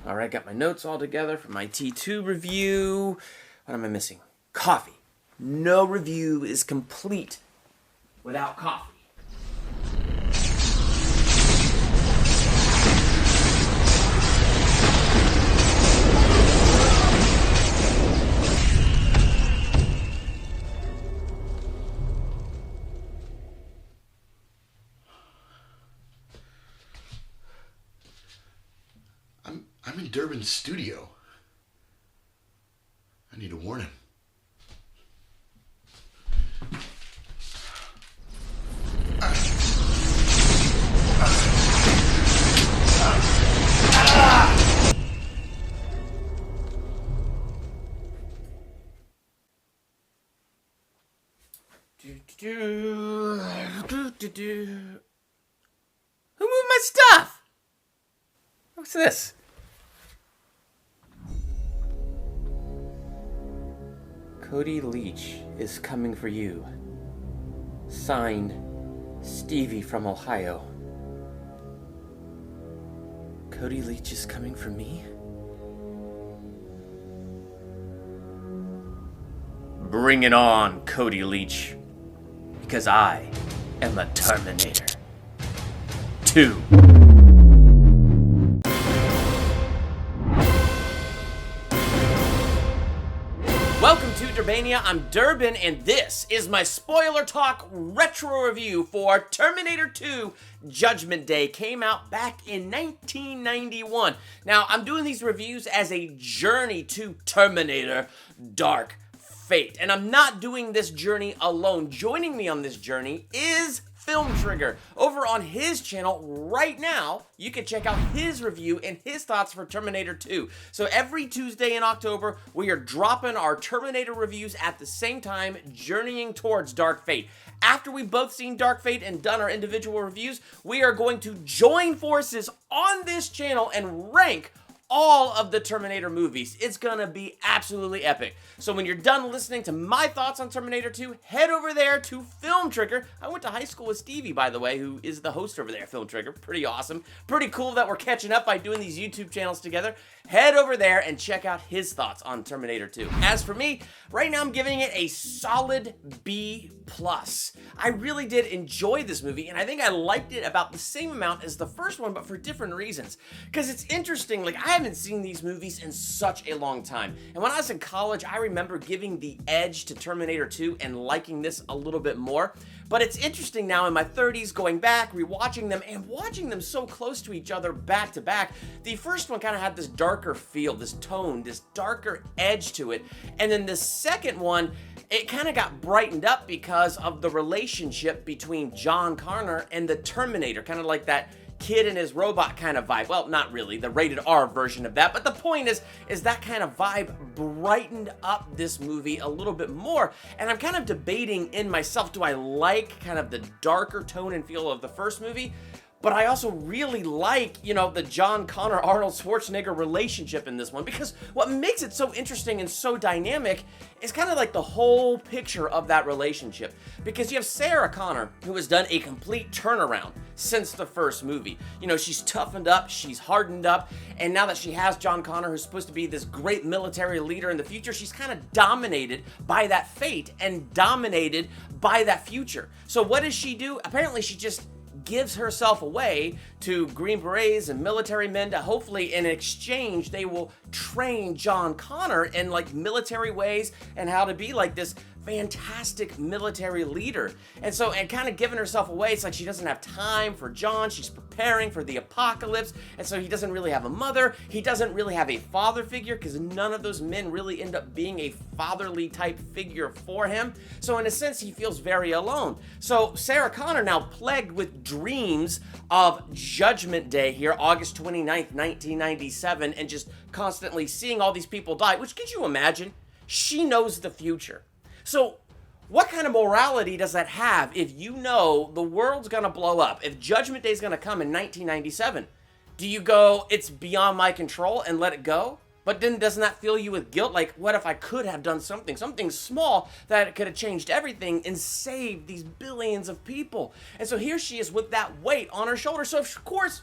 All right, got my notes all together for my T2 review. What am I missing? Coffee. No review is complete without coffee. I'm in Durban's studio. I need a warning. Who moved my stuff? What's this? Cade Leach is coming for you. Signed, Stevie from Ohio. Cade Leach is coming for me? Bring it on, Cade Leach. Because I am a Terminator. 2. Welcome to Durbania, I'm Durban, and this is my spoiler talk retro review for Terminator 2 Judgment Day. Came out back in 1991. Now, I'm doing these reviews as a journey to Terminator Dark Fate, and I'm not doing this journey alone. Joining me on this journey is Film Trigger. Over on his channel right now, you can check out his review and his thoughts for Terminator 2. So every Tuesday in October, we are dropping our Terminator reviews at the same time, journeying towards Dark Fate. After we've both seen Dark Fate and done our individual reviews, we are going to join forces on this channel and rank all of the Terminator movies. It's gonna be absolutely epic. So when you're done listening to my thoughts on Terminator 2, head over there to Film Trigger. I went to high school with Stevie, by the way, who is the host over there, Film Trigger. Pretty awesome. Pretty cool that we're catching up by doing these YouTube channels together. Head over there and check out his thoughts on Terminator 2. As for me, right now I'm giving it a solid B+. I really did enjoy this movie, and I think I liked it about the same amount as the first one, but for different reasons. Because it's interesting, like, I haven't seen these movies in such a long time. And when I was in college, I remember giving the edge to Terminator 2 and liking this a little bit more. But it's interesting now in my 30s, going back, rewatching them, and watching them so close to each other back to back. The first one kind of had this darker feel, this tone, this darker edge to it. And then the second one, it kind of got brightened up because of the relationship between John Connor and the Terminator, kind of like that kid and his robot kind of vibe. Well, not really, the rated R version of that, but the point is that kind of vibe brightened up this movie a little bit more. And I'm kind of debating in myself, do I like kind of the darker tone and feel of the first movie? But I also really like, you know, the John Connor, Arnold Schwarzenegger relationship in this one, because what makes it so interesting and so dynamic is kind of like the whole picture of that relationship. Because you have Sarah Connor, who has done a complete turnaround since the first movie. You know, she's toughened up, she's hardened up, and now that she has John Connor, who's supposed to be this great military leader in the future, she's kind of dominated by that fate and dominated by that future. So what does she do? Apparently she just gives herself away to Green Berets and military men to hopefully in exchange they will train John Connor in like military ways and how to be like this fantastic military leader. And so, and kind of giving herself away, it's like she doesn't have time for John. She's preparing for the apocalypse, and so he doesn't really have a mother. He doesn't really have a father figure because none of those men really end up being a fatherly type figure for him. So in a sense, he feels very alone. So Sarah Connor, now plagued with dreams of Judgment Day here, August 29th, 1997, and just constantly seeing all these people die, which, could you imagine? She knows the future. So what kind of morality does that have if you know the world's gonna blow up? If Judgment Day's gonna come in 1997, do you go, it's beyond my control, and let it go? But then doesn't that fill you with guilt? Like, what if I could have done something small that could have changed everything and saved these billions of people? And so here she is with that weight on her shoulder. So of course,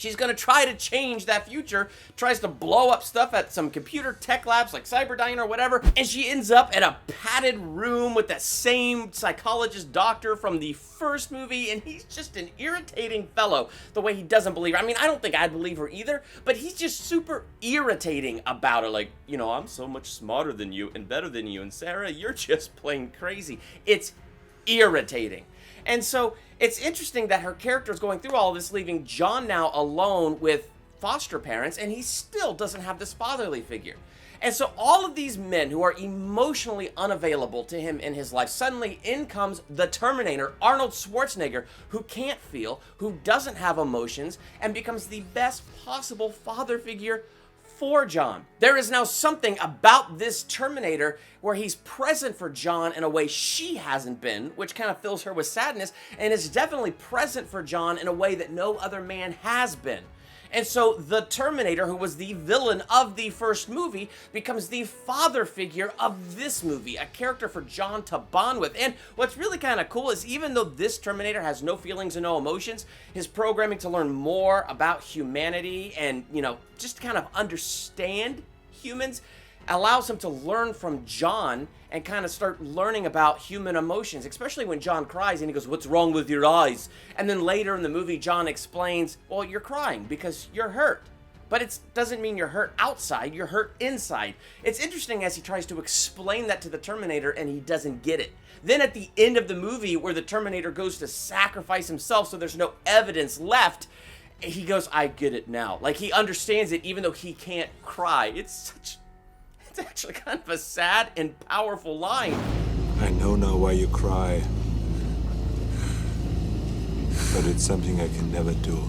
She's gonna try to change that future, tries to blow up stuff at some computer tech labs like Cyberdyne or whatever, and she ends up in a padded room with that same psychologist doctor from the first movie, and he's just an irritating fellow, the way he doesn't believe her. I mean, I don't think I'd believe her either, but he's just super irritating about it, like, you know, I'm so much smarter than you and better than you, and Sarah, you're just plain crazy. It's irritating. And so it's interesting that her character is going through all of this, leaving John now alone with foster parents, and he still doesn't have this fatherly figure. And so all of these men who are emotionally unavailable to him in his life, suddenly in comes the Terminator, Arnold Schwarzenegger, who can't feel, who doesn't have emotions, and becomes the best possible father figure for John. There is now something about this Terminator where he's present for John in a way she hasn't been, which kind of fills her with sadness, and is definitely present for John in a way that no other man has been. And so the Terminator, who was the villain of the first movie, becomes the father figure of this movie, a character for John to bond with. And what's really kind of cool is even though this Terminator has no feelings and no emotions, his programming to learn more about humanity and, you know, just kind of understand humans allows him to learn from John and kind of start learning about human emotions, especially when John cries and he goes, "What's wrong with your eyes?" And then later in the movie, John explains, well, you're crying because you're hurt. But it doesn't mean you're hurt outside, you're hurt inside. It's interesting as he tries to explain that to the Terminator and he doesn't get it. Then at the end of the movie where the Terminator goes to sacrifice himself so there's no evidence left, he goes, "I get it now." Like he understands it even though he can't cry. It's actually kind of a sad and powerful line. I know now why you cry, but it's something I can never do.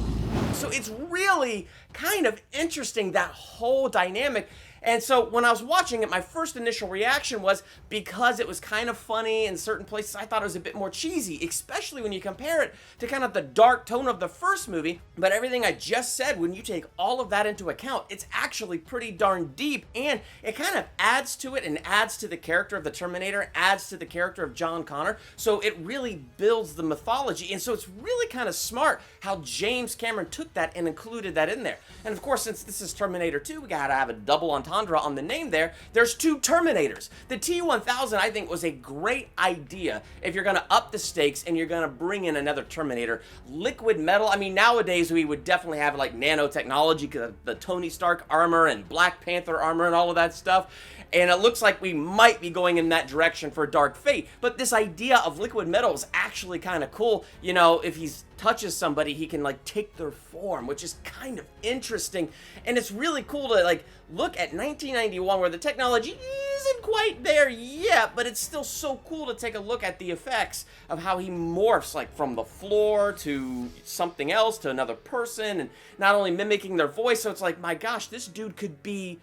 So it's really kind of interesting, that whole dynamic. And so when I was watching it, my first initial reaction was, because it was kind of funny in certain places, I thought it was a bit more cheesy, especially when you compare it to kind of the dark tone of the first movie. But everything I just said, when you take all of that into account, it's actually pretty darn deep, and it kind of adds to it and adds to the character of the Terminator, adds to the character of John Connor. So it really builds the mythology. And so it's really kind of smart how James Cameron took that and included that in there. And of course, since this is Terminator 2, we gotta have a double entendre on the name there. There's two Terminators. The T-1000, I think, was a great idea if you're gonna up the stakes and you're gonna bring in another Terminator. Liquid metal, I mean, nowadays we would definitely have like nanotechnology, the Tony Stark armor and Black Panther armor and all of that stuff. And it looks like we might be going in that direction for Dark Fate. But this idea of liquid metal is actually kind of cool. You know, if he touches somebody, he can like take their form, which is kind of interesting. And it's really cool to like look at 1991 where the technology isn't quite there yet, but it's still so cool to take a look at the effects of how he morphs, like from the floor to something else to another person, and not only mimicking their voice. So it's like, my gosh, this dude could be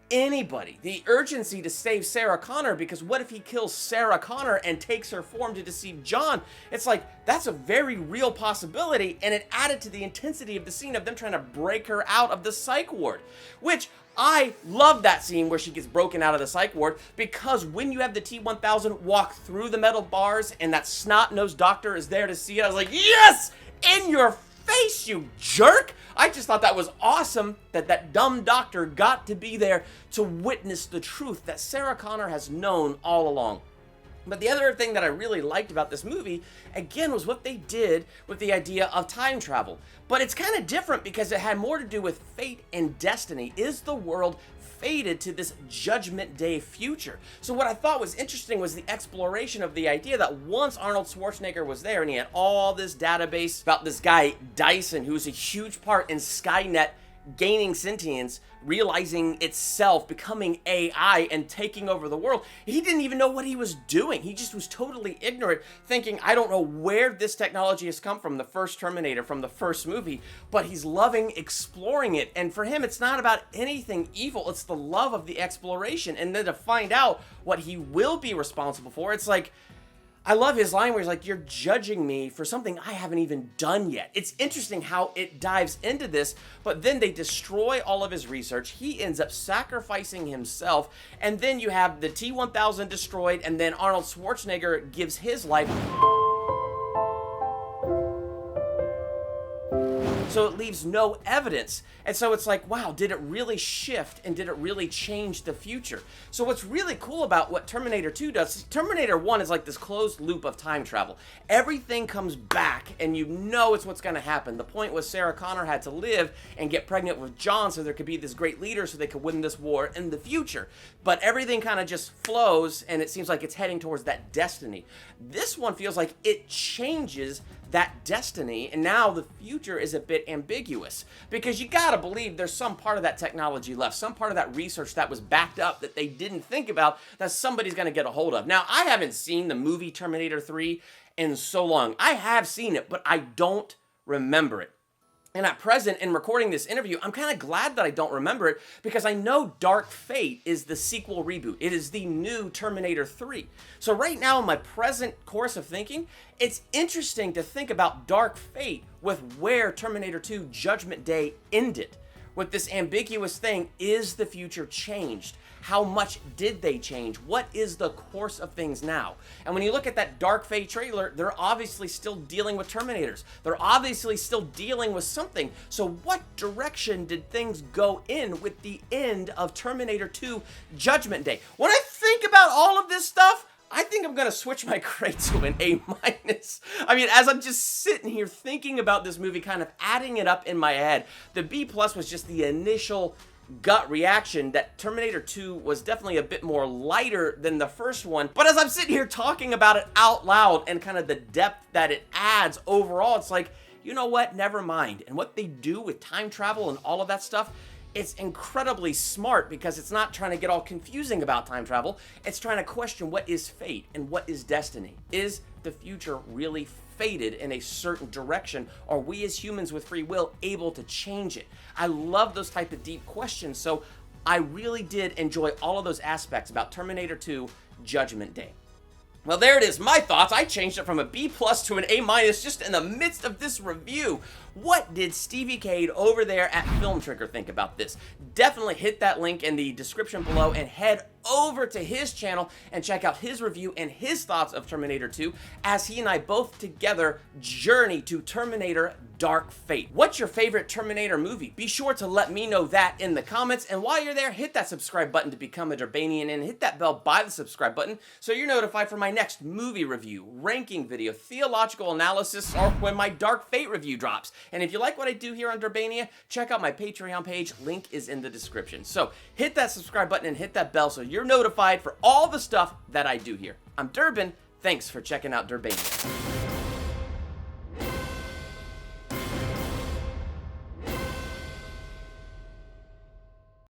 anybody. The urgency to save Sarah Connor, because what if he kills Sarah Connor and takes her form to deceive John? It's like, that's a very real possibility, and it added to the intensity of the scene of them trying to break her out of the psych ward, which I love that scene where she gets broken out of the psych ward, because when you have the T-1000 walk through the metal bars and that snot-nosed doctor is there to see it, I was like, yes! In your face, you jerk! I just thought that was awesome that that dumb doctor got to be there to witness the truth that Sarah Connor has known all along. But the other thing that I really liked about this movie, again, was what they did with the idea of time travel. But it's kind of different because it had more to do with fate and destiny. Is the world fated to this Judgment Day future? So what I thought was interesting was the exploration of the idea that once Arnold Schwarzenegger was there and he had all this database about this guy, Dyson, who was a huge part in Skynet gaining sentience, realizing itself, becoming AI and taking over the world. He didn't even know what he was doing. He just was totally ignorant, thinking, I don't know where this technology has come from, the first Terminator, from the first movie, but he's loving exploring it. And for him, it's not about anything evil. It's the love of the exploration. And then to find out what he will be responsible for, it's like, I love his line where he's like, you're judging me for something I haven't even done yet. It's interesting how it dives into this, but then they destroy all of his research. He ends up sacrificing himself, and then you have the T-1000 destroyed, and then Arnold Schwarzenegger gives his life. so it leaves no evidence. And so it's like, wow, did it really shift and did it really change the future? So what's really cool about what Terminator 2 does, Terminator 1 is like this closed loop of time travel. Everything comes back and you know it's what's going to happen. The point was Sarah Connor had to live and get pregnant with John so there could be this great leader so they could win this war in the future. But everything kind of just flows and it seems like it's heading towards that destiny. This one feels like it changes that destiny, and now the future is a bit ambiguous because you gotta believe there's some part of that technology left, some part of that research that was backed up that they didn't think about that somebody's gonna get a hold of. Now, I haven't seen the movie Terminator 3 in so long. I have seen it, but I don't remember it. And at present, in recording this interview, I'm kind of glad that I don't remember it because I know Dark Fate is the sequel reboot. It is the new Terminator 3. So right now, in my present course of thinking, it's interesting to think about Dark Fate with where Terminator 2 Judgment Day ended. With this ambiguous thing, is the future changed? How much did they change? What is the course of things now? And when you look at that Dark Fate trailer, they're obviously still dealing with Terminators. They're obviously still dealing with something. So what direction did things go in with the end of Terminator 2 Judgment Day? When I think about all of this stuff, I think I'm gonna switch my grade to an A-. I mean, as I'm just sitting here thinking about this movie, kind of adding it up in my head, the B+ was just the initial gut reaction that Terminator 2 was definitely a bit more lighter than the first one. But as I'm sitting here talking about it out loud and kind of the depth that it adds overall, it's like, you know what, never mind. And what they do with time travel and all of that stuff, it's incredibly smart because it's not trying to get all confusing about time travel. It's trying to question what is fate and what is destiny. Is the future really fated in a certain direction? Are we as humans with free will able to change it? I love those type of deep questions. So I really did enjoy all of those aspects about Terminator 2 Judgment Day. Well, there it is, my thoughts. I changed it from a B+ to an A- just in the midst of this review. What did Stevie Cade over there at Film Trigger think about this? Definitely hit that link in the description below and head over to his channel and check out his review and his thoughts of Terminator 2 as he and I both together journey to Terminator Dark Fate. What's your favorite Terminator movie? Be sure to let me know that in the comments, and while you're there, hit that subscribe button to become a Durbanian and hit that bell by the subscribe button so you're notified for my next movie review, ranking video, theological analysis, or when my Dark Fate review drops. And if you like what I do here on Durbania, check out my Patreon page. Link is in the description. So hit that subscribe button and hit that bell so you're notified for all the stuff that I do here. I'm Durbin. Thanks for checking out Durbania.